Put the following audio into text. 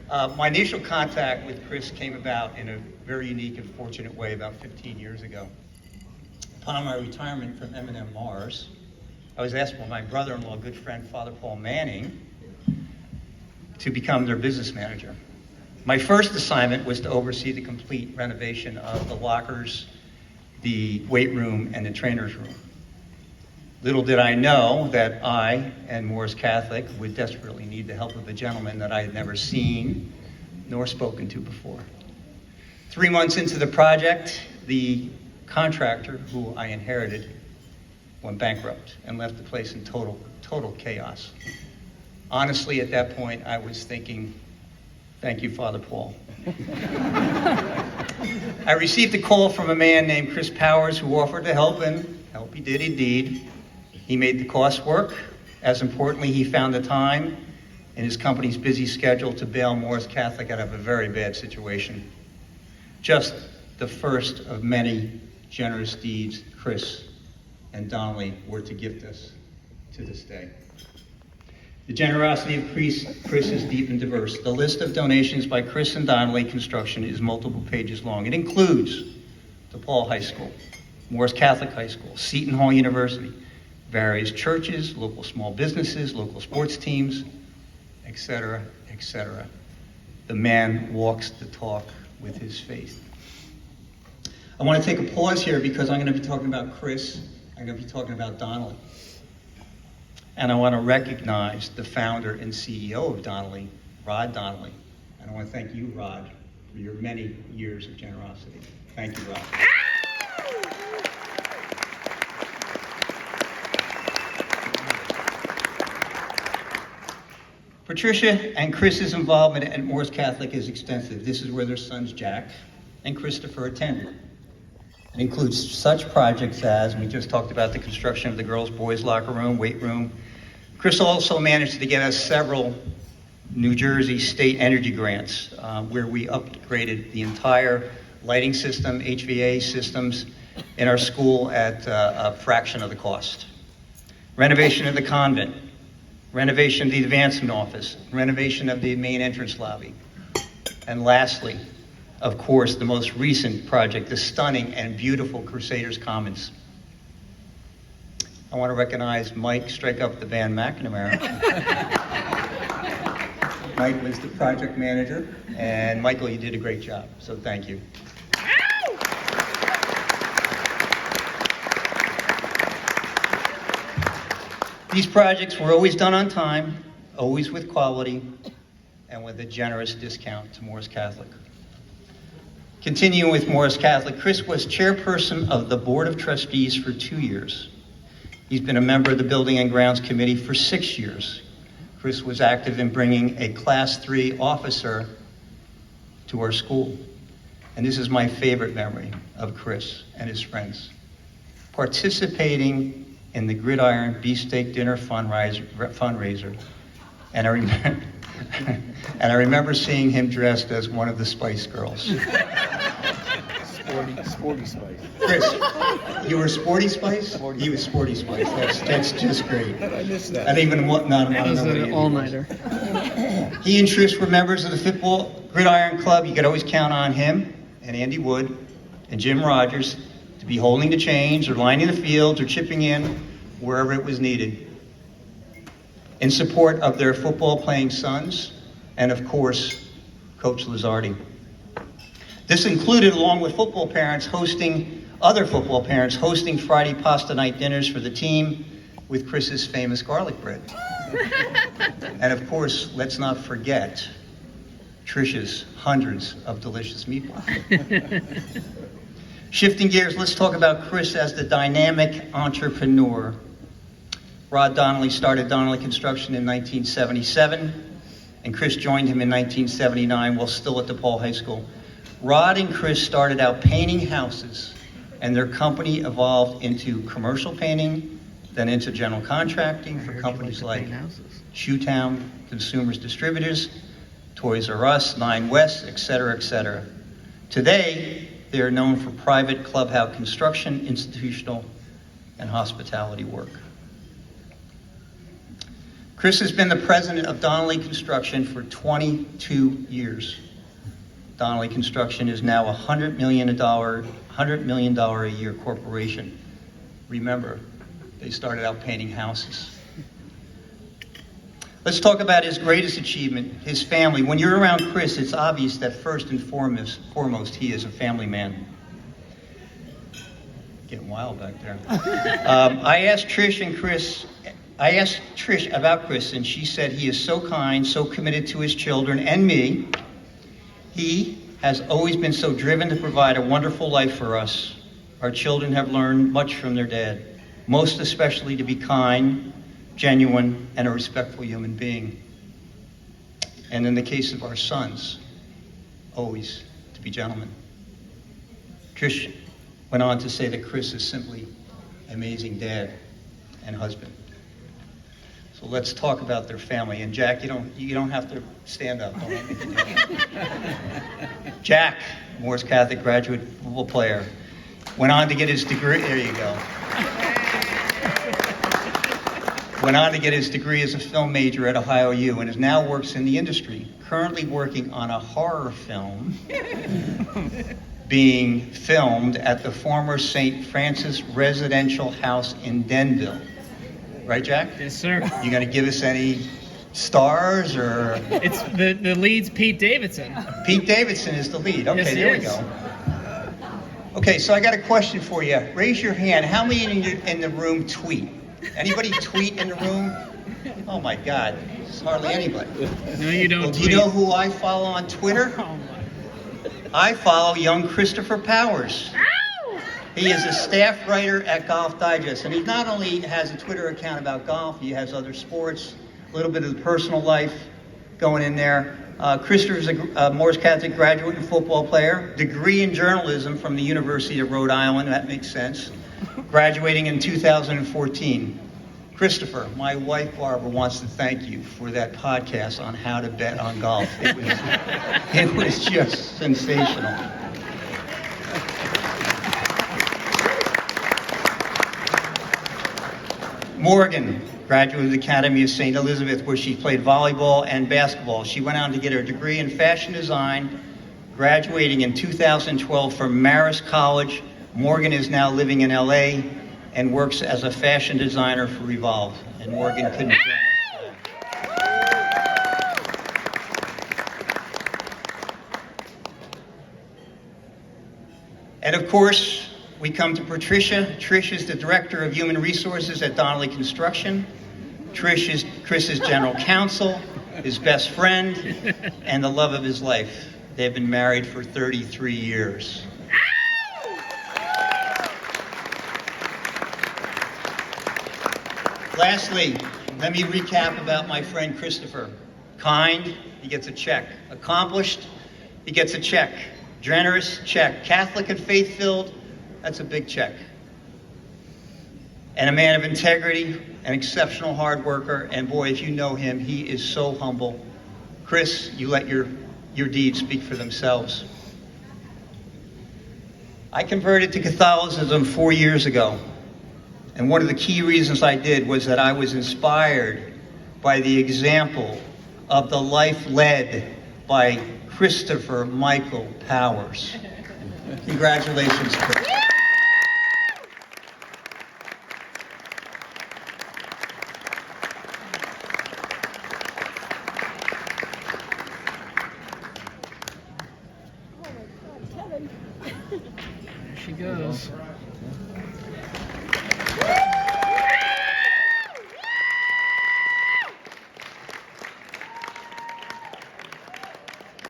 My initial contact with Chris came about in a very unique and fortunate way about 15 years ago. Upon my retirement from M&M Mars, I was asked by my brother-in-law, good friend, Father Paul Manning, to become their business manager. My first assignment was to oversee the complete renovation of the lockers, the weight room, and the trainer's room. Little did I know that I and Moores Catholic would desperately need the help of a gentleman that I had never seen nor spoken to before. 3 months into the project, the contractor who I inherited went bankrupt and left the place in total chaos. Honestly, at that point, I was thinking, thank you, Father Paul. I received a call from a man named Chris Powers who offered to help, and help he did indeed. He made the cost work. As importantly, he found the time in his company's busy schedule to bail Moores Catholic out of a very bad situation. Just the first of many generous deeds Chris and Donnelly were to gift us to this day. The generosity of Chris is deep and diverse. The list of donations by Chris and Donnelly Construction is multiple pages long. It includes DePaul High School, Moores Catholic High School, Seton Hall University, various churches, local small businesses, local sports teams, etc., etc. The man walks the talk with his faith. I want to take a pause here because I'm going to be talking about Chris. I'm going to be talking about Donnelly. And I want to recognize the founder and CEO of Donnelly, Rod Donnelly. And I want to thank you, Rod, for your many years of generosity. Thank you, Rod. Patricia and Chris's involvement at Moores Catholic is extensive. This is where their sons Jack and Christopher attended. It includes such projects as, we just talked about the construction of the girls' boys' locker room, weight room. Chris also managed to get us several New Jersey state energy grants where we upgraded the entire lighting system, HVAC systems in our school at a fraction of the cost. Renovation of the convent, renovation of the advancement office, renovation of the main entrance lobby. And lastly, of course, the most recent project, the stunning and beautiful Crusaders Commons. I want to recognize Mike Strike Up the Band McNamara. Mike was the project manager, and Michael, you did a great job, so thank you. These projects were always done on time, always with quality, and with a generous discount to Moores Catholic. Continuing with Moores Catholic, Chris was chairperson of the Board of Trustees for 2 years. He's been a member of the Building and Grounds Committee for 6 years. Chris was active in bringing a Class 3 officer to our school. And this is my favorite memory of Chris and his friends. Participating in the Gridiron Beefsteak Dinner fundraiser. And I remember seeing him dressed as one of the Spice Girls. Sporty Spice. Chris, you were Sporty Spice? He was Sporty Spice. That's just great. I missed that. I didn't even want none. That was an all-nighter. He and Trish were members of the Football Gridiron Club. You could always count on him and Andy Wood and Jim Rogers to be holding the chains or lining the fields or chipping in wherever it was needed in support of their football-playing sons and, of course, Coach Lizardi. This included, along with other football parents hosting Friday pasta night dinners for the team with Chris's famous garlic bread. And of course, let's not forget Trish's hundreds of delicious meatballs. Shifting gears, let's talk about Chris as the dynamic entrepreneur. Rod Donnelly started Donnelly Construction in 1977, and Chris joined him in 1979 while still at DePaul High School. Rod and Chris started out painting houses, and their company evolved into commercial painting, then into general contracting for companies like Shoetown, Consumers Distributors, Toys R Us, Nine West, etc., etc. Today, they are known for private clubhouse construction, institutional, and hospitality work. Chris has been the president of Donnelly Construction for 22 years. Donnelly Construction is now a $100 million a year corporation. Remember, they started out painting houses. Let's talk about his greatest achievement, his family. When you're around Chris, it's obvious that first and foremost he is a family man. Getting wild back there. I asked Trish about Chris, and she said he is so kind, so committed to his children and me. He has always been so driven to provide a wonderful life for us. Our children have learned much from their dad, most especially to be kind, genuine, and a respectful human being. And in the case of our sons, always to be gentlemen. Trish went on to say that Chris is simply an amazing dad and husband. So let's talk about their family. And Jack, you don't have to stand up. Don't let me do that. Jack, Moores Catholic graduate football player, went on to get his degree. There you go. Went on to get his degree as a film major at Ohio U and now works in the industry, currently working on a horror film being filmed at the former St. Francis residential house in Denville. Right, Jack? Yes, sir. You gonna give us any stars or? It's the lead's Pete Davidson. Pete Davidson is the lead. Okay, Yes, he there we is. go. Okay, so I got a question for you. Raise your hand. How many in the room tweet? Anybody tweet in the room? Oh my God, it's hardly anybody. No, you don't. Well, do you know who I follow on Twitter? Oh, my. I follow young Christopher Powers. He is a staff writer at Golf Digest, and he not only has a Twitter account about golf, he has other sports, a little bit of the personal life going in there. Christopher is a Moores Catholic graduate and football player, degree in journalism from the University of Rhode Island, that makes sense, graduating in 2014. Christopher, my wife Barbara wants to thank you for that podcast on how to bet on golf. It was just sensational. Morgan, graduate of the Academy of St. Elizabeth, where she played volleyball and basketball. She went on to get her degree in fashion design, graduating in 2012 from Marist College. Morgan is now living in LA and works as a fashion designer for Revolve. And Morgan couldn't join us. And of course, we come to Patricia. Trish is the Director of Human Resources at Donnelly Construction. Trish is Chris's general counsel, his best friend, and the love of his life. They've been married for 33 years. Lastly, let me recap about my friend Christopher. Kind, he gets a check. Accomplished, he gets a check. Generous, check. Catholic and faith-filled, that's a big check. And a man of integrity, an exceptional hard worker, and boy, if you know him, he is so humble. Chris, you let your deeds speak for themselves. I converted to Catholicism 4 years ago, and one of the key reasons I did was that I was inspired by the example of the life led by Christopher Michael Powers. Congratulations, Chris. There she goes.